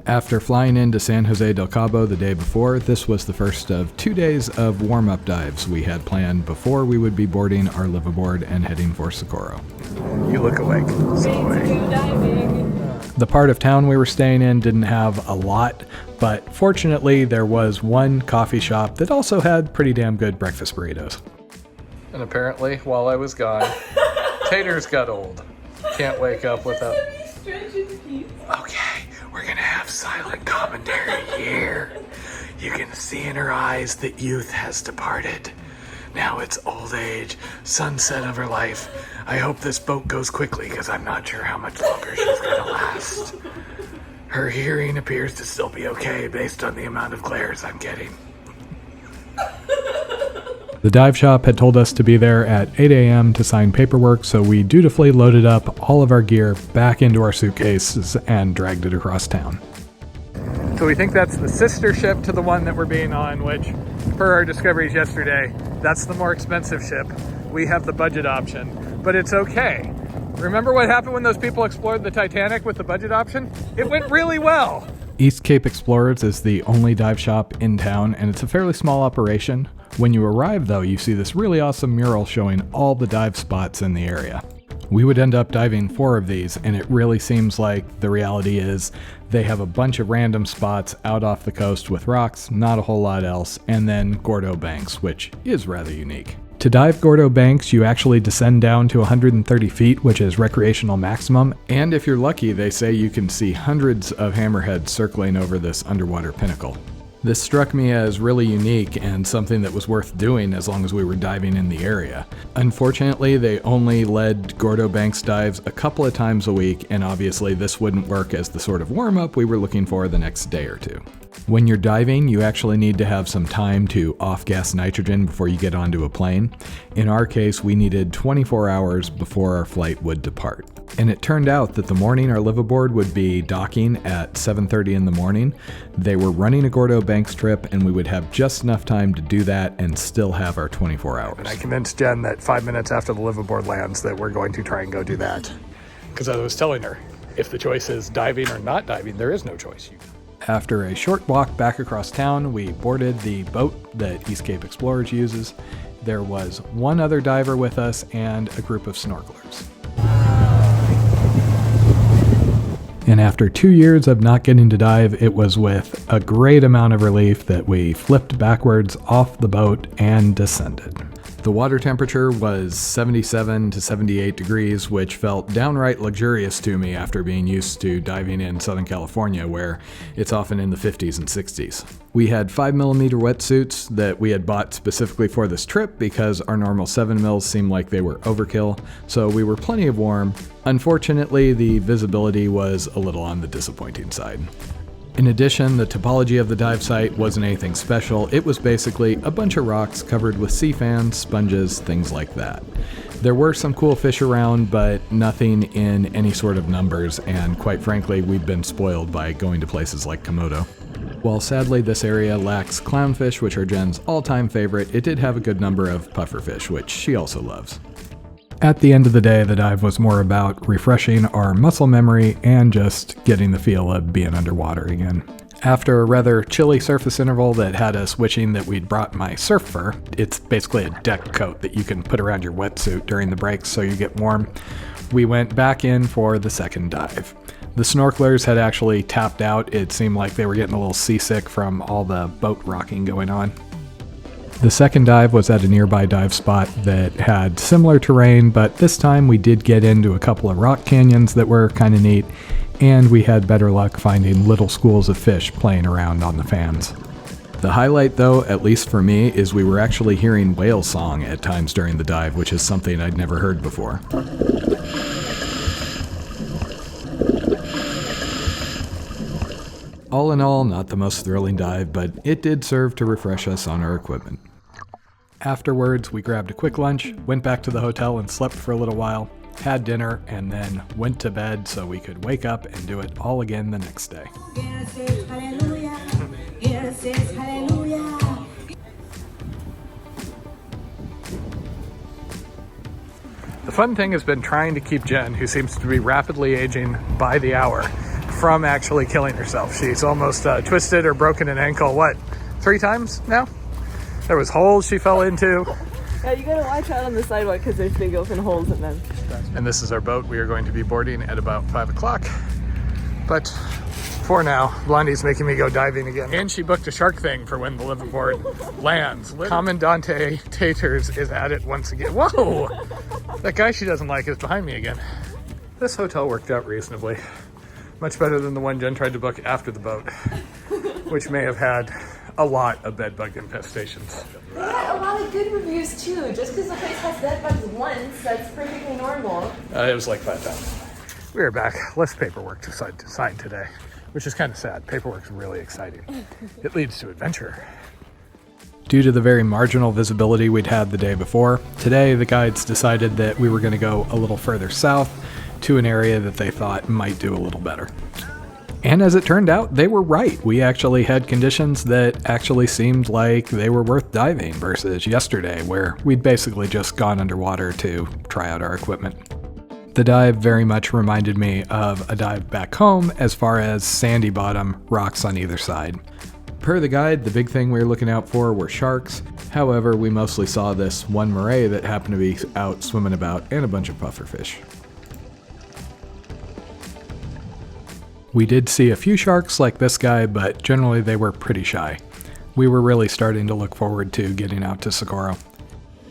After flying into San Jose del Cabo the day before, this was the first of 2 days of warm-up dives we had planned before we would be boarding our liveaboard and heading for Socorro. You look awake. So The part of town we were staying in didn't have a lot, but fortunately there was one coffee shop that also had pretty damn good breakfast burritos. And apparently, while I was gone, Taters got old. Can't wake up without... Okay, we're gonna have silent commentary here. You can see in her eyes that youth has departed. Now it's old age, sunset of her life. I hope this boat goes quickly because I'm not sure how much longer she's gonna last. Her hearing appears to still be okay based on the amount of glares I'm getting. The dive shop had told us to be there at 8 a.m. to sign paperwork, so we dutifully loaded up all of our gear back into our suitcases and dragged it across town. So we think that's the sister ship to the one that we're being on, which, per our discoveries yesterday, that's the more expensive ship. We have the budget option, but it's okay. Remember what happened when those people explored the Titanic with the budget option? It went really well. East Cape Explorers is the only dive shop in town, and it's a fairly small operation. When you arrive, though, you see this really awesome mural showing all the dive spots in the area. We would end up diving 4 of these, and it really seems like the reality is they have a bunch of random spots out off the coast with rocks, not a whole lot else, and then Gordo Banks, which is rather unique. To dive Gordo Banks, you actually descend down to 130 feet, which is recreational maximum, and if you're lucky, they say you can see hundreds of hammerheads circling over this underwater pinnacle. This struck me as really unique and something that was worth doing as long as we were diving in the area. Unfortunately, they only led Gordo Banks dives a couple of times a week, and obviously this wouldn't work as the sort of warm-up we were looking for the next day or two. When you're diving, you actually need to have some time to off-gas nitrogen before you get onto a plane. In our case, we needed 24 hours before our flight would depart. And it turned out that the morning our liveaboard would be docking at 7:30 in the morning, they were running a Gordo Banks trip, and we would have just enough time to do that and still have our 24 hours. And I convinced Jen that 5 minutes after the liveaboard lands that we're going to try and go do that. Because I was telling her, if the choice is diving or not diving, there is no choice. After a short walk back across town, we boarded the boat that East Cape Explorers uses. There was one other diver with us and a group of snorkelers. And after 2 years of not getting to dive, it was with a great amount of relief that we flipped backwards off the boat and descended. The water temperature was 77 to 78 degrees, which felt downright luxurious to me after being used to diving in Southern California, where it's often in the 50s and 60s. We had 5mm wetsuits that we had bought specifically for this trip because our normal 7mm seemed like they were overkill, so we were plenty of warm. Unfortunately, the visibility was a little on the disappointing side. In addition, the topology of the dive site wasn't anything special. It was basically a bunch of rocks covered with sea fans, sponges, things like that. There were some cool fish around, but nothing in any sort of numbers, and quite frankly, we'd been spoiled by going to places like Komodo. While sadly this area lacks clownfish, which are Jen's all-time favorite, it did have a good number of pufferfish, which she also loves. At the end of the day, the dive was more about refreshing our muscle memory and just getting the feel of being underwater again. After a rather chilly surface interval that had us wishing that we'd brought my surf fur, it's basically a deck coat that you can put around your wetsuit during the breaks so you get warm, we went back in for the second dive. The snorkelers had actually tapped out. It seemed like they were getting a little seasick from all the boat rocking going on. The second dive was at a nearby dive spot that had similar terrain, but this time we did get into a couple of rock canyons that were kind of neat, and we had better luck finding little schools of fish playing around on the fans. The highlight, though, at least for me, is we were actually hearing whale song at times during the dive, which is something I'd never heard before. All in all, not the most thrilling dive, but it did serve to refresh us on our equipment. Afterwards, we grabbed a quick lunch, went back to the hotel and slept for a little while, had dinner, and then went to bed so we could wake up and do it all again the next day. The fun thing has been trying to keep Jen, who seems to be rapidly aging by the hour, from actually killing herself. She's almost twisted or broken an ankle, what, 3 times now? There was holes she fell into. Yeah, you gotta watch out on the sidewalk because there's big open holes in them. And this is our boat. We are going to be boarding at about 5 o'clock. But for now, Blondie's making me go diving again. And she booked a shark thing for when the liveaboard lands. Commandante Taters is at it once again. Whoa! That guy she doesn't like is behind me again. This hotel worked out reasonably. Much better than the one Jen tried to book after the boat, which may have had a lot of bed bug infestations. We got a lot of good reviews too. Just because the place has bed bugs once, that's perfectly normal. It was like 5 times. We are back. Less paperwork to sign today, which is kind of sad. Paperwork's really exciting. It leads to adventure. Due to the very marginal visibility we'd had the day before, today the guides decided that we were going to go a little further south to an area that they thought might do a little better. And as it turned out, they were right. We actually had conditions that actually seemed like they were worth diving versus yesterday, where we'd basically just gone underwater to try out our equipment. The dive very much reminded me of a dive back home as far as sandy bottom, rocks on either side. Per the guide, the big thing we were looking out for were sharks. However, we mostly saw this one moray that happened to be out swimming about and a bunch of pufferfish. We did see a few sharks like this guy, but generally they were pretty shy. We were really starting to look forward to getting out to Socorro.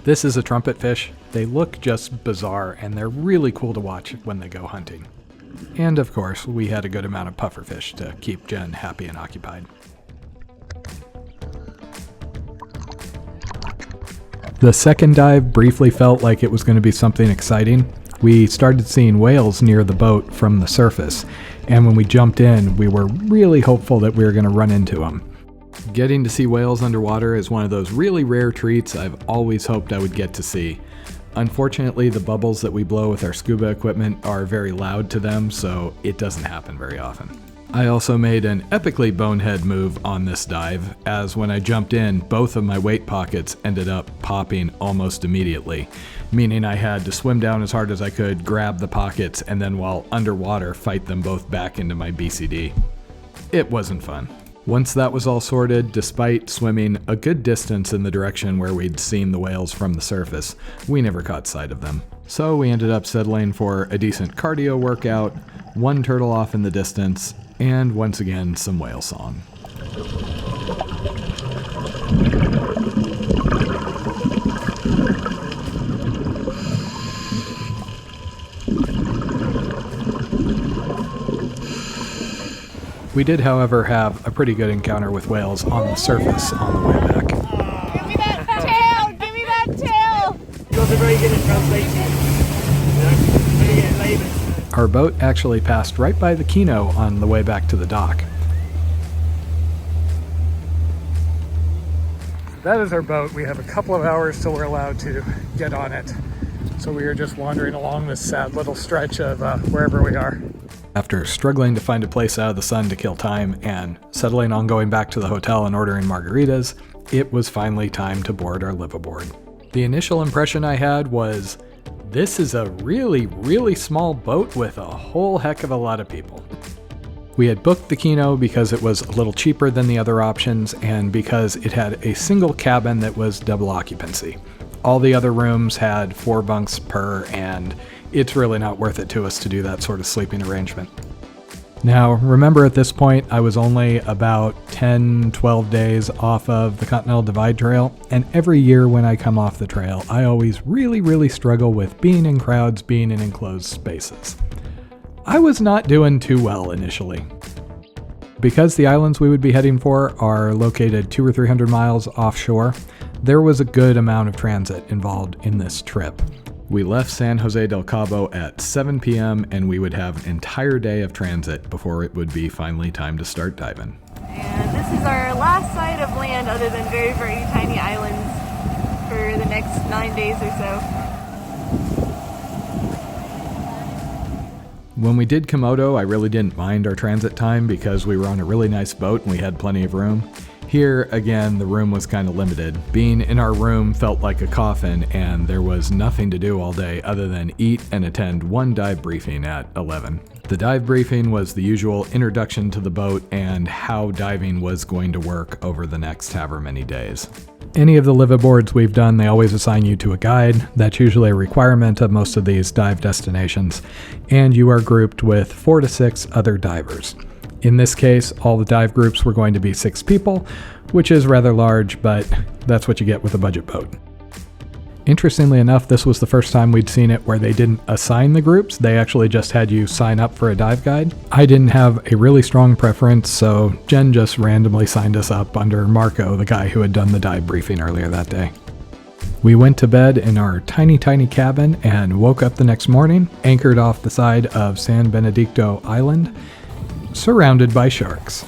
This is a trumpet fish. They look just bizarre, and they're really cool to watch when they go hunting. And of course, we had a good amount of pufferfish to keep Jen happy and occupied. The second dive briefly felt like it was going to be something exciting. We started seeing whales near the boat from the surface, and when we jumped in, we were really hopeful that we were going to run into them. Getting to see whales underwater is one of those really rare treats I've always hoped I would get to see. Unfortunately, the bubbles that we blow with our scuba equipment are very loud to them, so it doesn't happen very often. I also made an epically bonehead move on this dive, as when I jumped in, both of my weight pockets ended up popping almost immediately, meaning I had to swim down as hard as I could, grab the pockets, and then while underwater, fight them both back into my BCD. It wasn't fun. Once that was all sorted, despite swimming a good distance in the direction where we'd seen the whales from the surface, we never caught sight of them. So we ended up settling for a decent cardio workout, one turtle off in the distance, and once again, some whale song. We did, however, have a pretty good encounter with whales on the surface on the way back. Give me that tail! Give me that tail! You guys are very good at translating. Really getting labels. Our boat actually passed right by the Quino on the way back to the dock. That is our boat. We have a couple of hours till we're allowed to get on it. So we are just wandering along this sad little stretch of wherever we are. After struggling to find a place out of the sun to kill time and settling on going back to the hotel and ordering margaritas, it was finally time to board our liveaboard. The initial impression I had was, this is a really, really small boat with a whole heck of a lot of people. We had booked the Quino because it was a little cheaper than the other options and because it had a single cabin that was double occupancy. All the other rooms had 4 bunks per, and it's really not worth it to us to do that sort of sleeping arrangement. Now, remember at this point, I was only about 10-12 days off of the Continental Divide Trail, and every year when I come off the trail, I always really struggle with being in crowds, being in enclosed spaces. I was not doing too well initially. Because the islands we would be heading for are located 200 or 300 miles offshore, there was a good amount of transit involved in this trip. We left San Jose del Cabo at 7 p.m. and we would have an entire day of transit before it would be finally time to start diving. And this is our last sight of land other than very, very tiny islands for the next 9 days or so. When we did Komodo, I really didn't mind our transit time because we were on a really nice boat and we had plenty of room. Here, again, the room was kind of limited. Being in our room felt like a coffin, and there was nothing to do all day other than eat and attend one dive briefing at 11. The dive briefing was the usual introduction to the boat and how diving was going to work over the next however many days. Any of the liveaboards we've done, they always assign you to a guide. That's usually a requirement of most of these dive destinations, and you are grouped with 4 to 6 other divers. In this case, all the dive groups were going to be 6 people, which is rather large, but that's what you get with a budget boat. Interestingly enough, this was the first time we'd seen it where they didn't assign the groups, they actually just had you sign up for a dive guide. I didn't have a really strong preference, so Jen just randomly signed us up under Marco, the guy who had done the dive briefing earlier that day. We went to bed in our tiny cabin and woke up the next morning, anchored off the side of San Benedicto Island, surrounded by sharks.